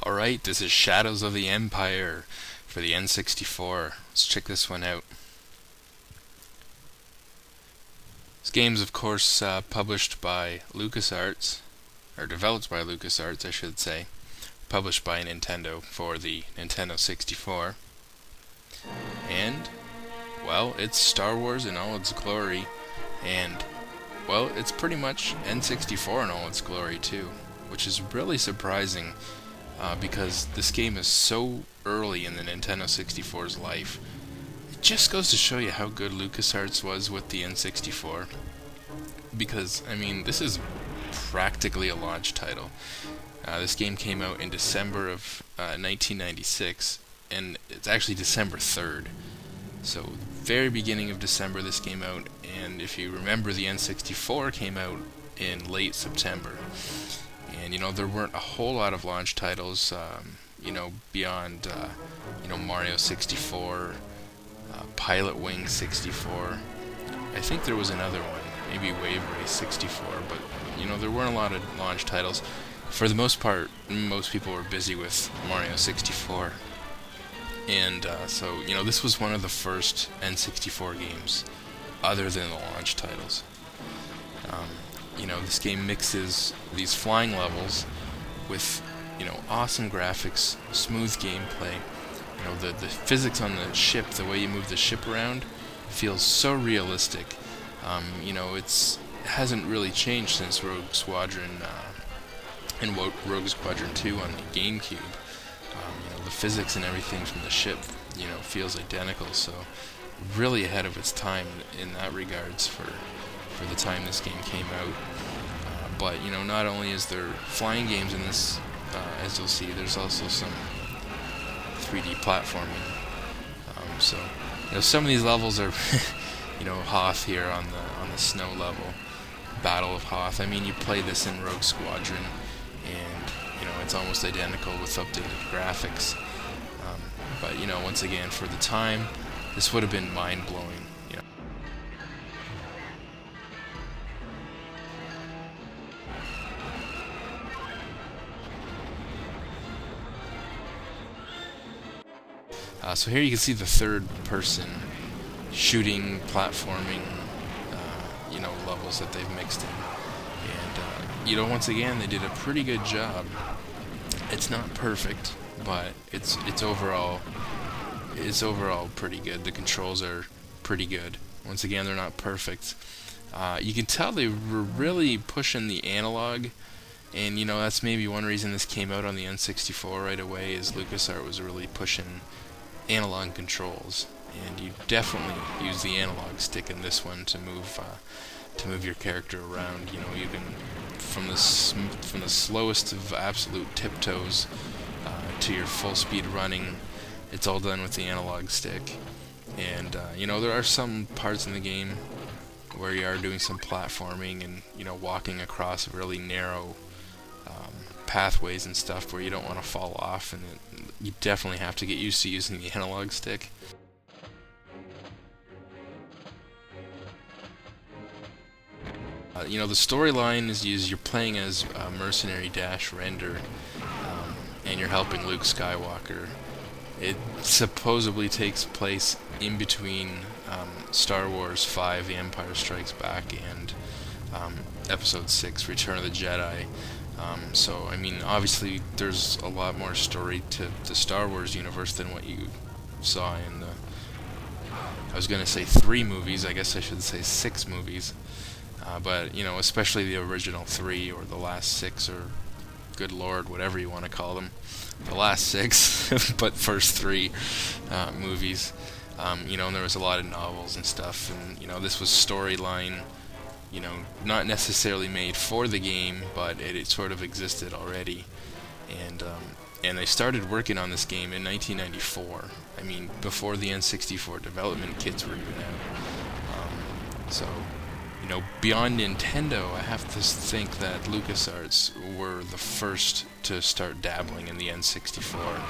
Alright, this is Shadows of the Empire for the N64. Let's check this one out. This game's of course published by LucasArts, or developed by LucasArts I should say, published by Nintendo for the Nintendo 64. And, well, it's Star Wars in all its glory, and, well, it's pretty much N64 in all its glory too, which is really surprising. Because this game is so early in the Nintendo 64's life. It just goes to show you how good LucasArts was with the N64. Because, I mean, this is practically a launch title. This game came out in December of 1996, and it's actually December 3rd. So, very beginning of December this came out, and if you remember, the N64 came out in late September. And, there weren't a whole lot of launch titles, beyond, Mario 64, Pilot Wing 64. I think there was another one, maybe Wave Race 64, but, there weren't a lot of launch titles. For the most part, most people were busy with Mario 64. And, so, this was one of the first N64 games, other than the launch titles. This game mixes these flying levels with, awesome graphics, smooth gameplay. The physics on the ship, the way you move the ship around, feels so realistic. It hasn't really changed since Rogue Squadron and Rogue Squadron 2 on the GameCube. The physics and everything from the ship, feels identical. So, really ahead of its time in that regards for the time this game came out. But, not only is there flying games in this, as you'll see, there's also some 3D platforming. Some of these levels are, Hoth here on the snow level, Battle of Hoth. I mean, you play this in Rogue Squadron, and, it's almost identical with updated graphics. But, once again, for the time, this would have been mind-blowing. So here you can see the third person shooting, platforming, levels that they've mixed in. And, once again, they did a pretty good job. It's not perfect, but it's overall pretty good. The controls are pretty good. Once again, they're not perfect. You can tell they were really pushing the analog, and, that's maybe one reason this came out on the N64 right away, is LucasArts was really pushing analog controls, and you definitely use the analog stick in this one to move your character around. You can from the slowest of absolute tiptoes to your full speed running. It's all done with the analog stick, and there are some parts in the game where you are doing some platforming and walking across really narrow pathways and stuff where you don't want to fall off, and you definitely have to get used to using the analog stick. The storyline is you're playing as mercenary Dash Render, and you're helping Luke Skywalker. It supposedly takes place in between Star Wars 5, The Empire Strikes Back, and Episode 6, Return of the Jedi. So, I mean, obviously there's a lot more story to the Star Wars universe than what you saw in the, I was going to say 3 movies, I guess I should say 6 movies. But, especially the original 3 or the last 6, or good lord, whatever you want to call them. The last 6, but first 3 movies. And there was a lot of novels and stuff, and, this was storyline, not necessarily made for the game, but it sort of existed already. And they started working on this game in 1994. I mean, before the N64 development kits were even out. So, beyond Nintendo, I have to think that LucasArts were the first to start dabbling in the N64.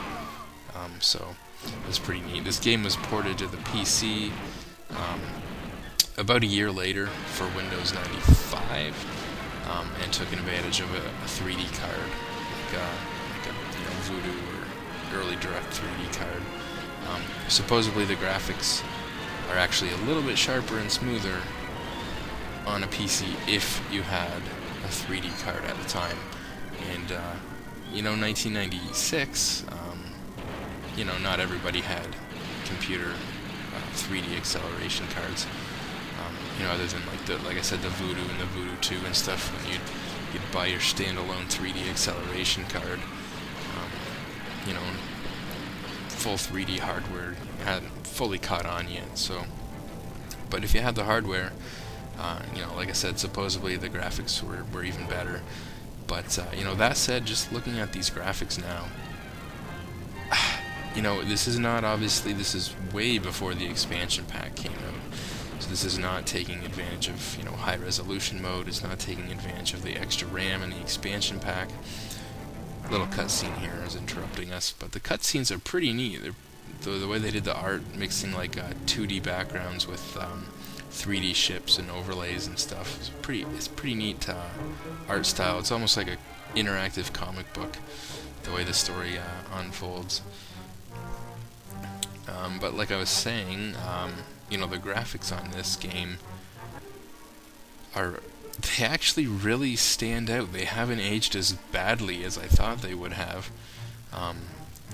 So, it was pretty neat. This game was ported to the PC about a year later for Windows 95, and took advantage of a 3D card, like a Voodoo really direct 3D card. Supposedly the graphics are actually a little bit sharper and smoother on a PC if you had a 3D card at the time. And 1996, not everybody had computer 3D acceleration cards. Other than like I said, the Voodoo and the Voodoo 2 and stuff, when you'd buy your standalone 3D acceleration card. Full 3D hardware hadn't fully caught on yet. So, but if you had the hardware, like I said, supposedly the graphics were even better. But that said, just looking at these graphics now, this is not, obviously this is way before the expansion pack came out. So this is not taking advantage of high resolution mode. It's not taking advantage of the extra RAM in the expansion pack. Little cutscene here is interrupting us, but the cutscenes are pretty neat. The way they did the art, mixing like 2D backgrounds with 3D ships and overlays and stuff. It's pretty neat art style. It's almost like an interactive comic book, the way the story unfolds. But like I was saying, the graphics on this game they actually really stand out. They haven't aged as badly as I thought they would have.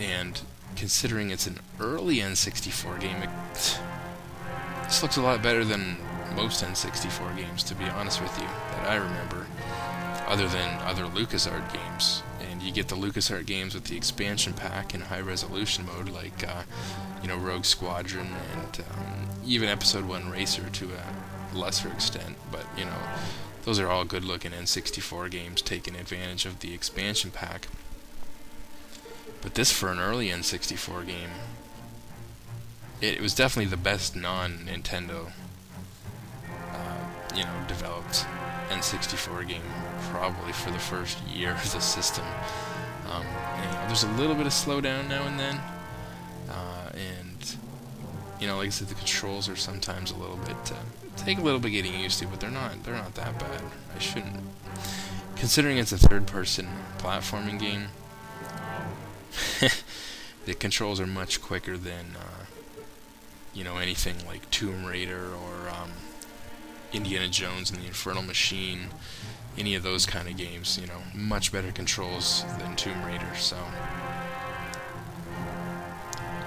And considering it's an early N64 game, this looks a lot better than most N64 games, to be honest with you, that I remember, other than other LucasArts games. And you get the LucasArts games with the expansion pack in high resolution mode, like Rogue Squadron and even Episode 1 Racer to a lesser extent. But those are all good looking N64 games taking advantage of the expansion pack. But this, for an early N64 game, it was definitely the best non-Nintendo developed N64 game probably for the first year of the system. There's a little bit of slowdown now and then, and like I said, the controls are sometimes a little bit take a little bit getting used to, but they're not that bad. I shouldn't, considering it's a third-person platforming game. The controls are much quicker than anything like Tomb Raider or Indiana Jones and the Infernal Machine, any of those kind of games. Much better controls than Tomb Raider. So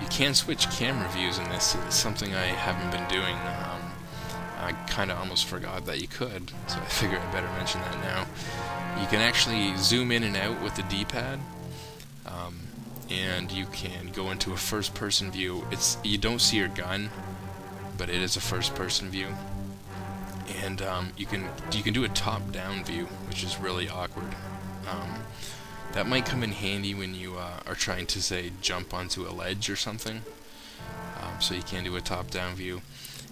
you can switch camera views in this. It's something I haven't been doing. I kind of almost forgot that you could, so I figure I better mention that now. You can actually zoom in and out with the D-pad, and you can go into a first-person view. You don't see your gun, but it is a first-person view, and you can do a top-down view, which is really awkward. That might come in handy when you are trying to, say, jump onto a ledge or something. So you can do a top-down view.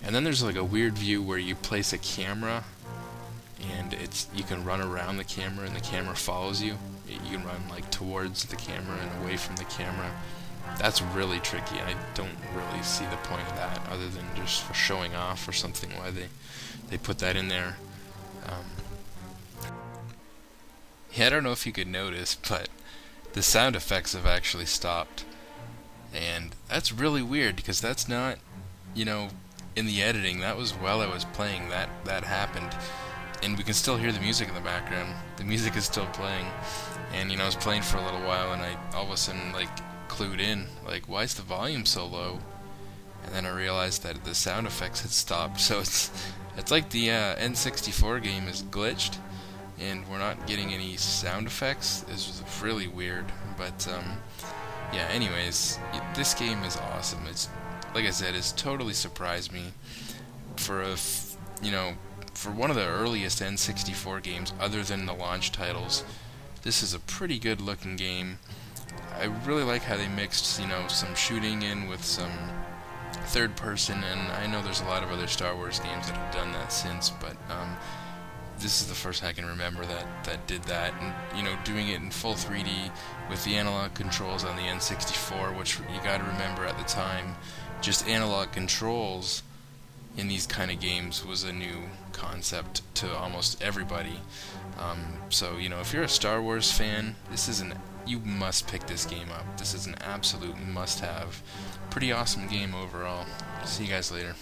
And then there's like a weird view where you place a camera, and you can run around the camera, and the camera follows you. You can run like towards the camera and away from the camera. That's really tricky. I don't really see the point of that, other than just for showing off or something, why they put that in there. I don't know if you could notice, but the sound effects have actually stopped. And that's really weird, because that's not, in the editing. That was while I was playing that happened. And we can still hear the music in the background. The music is still playing. And, I was playing for a little while, and I all of a sudden, clued in. Why is the volume so low? And then I realized that the sound effects had stopped. So it's like the N64 game is glitched, and we're not getting any sound effects. It's really weird. But, yeah, anyways, this game is awesome. It's, like I said, it's totally surprised me. For one of the earliest N64 games, other than the launch titles, this is a pretty good looking game. I really like how they mixed, some shooting in with some third person, and I know there's a lot of other Star Wars games that have done that since, but this is the first I can remember that did that. And doing it in full 3D with the analog controls on the N64, which you gotta remember at the time, just analog controls in these kind of games was a new concept to almost everybody. So, you know, if you're a Star Wars fan, you must pick this game up. This is an absolute must-have. Pretty awesome game overall. See you guys later.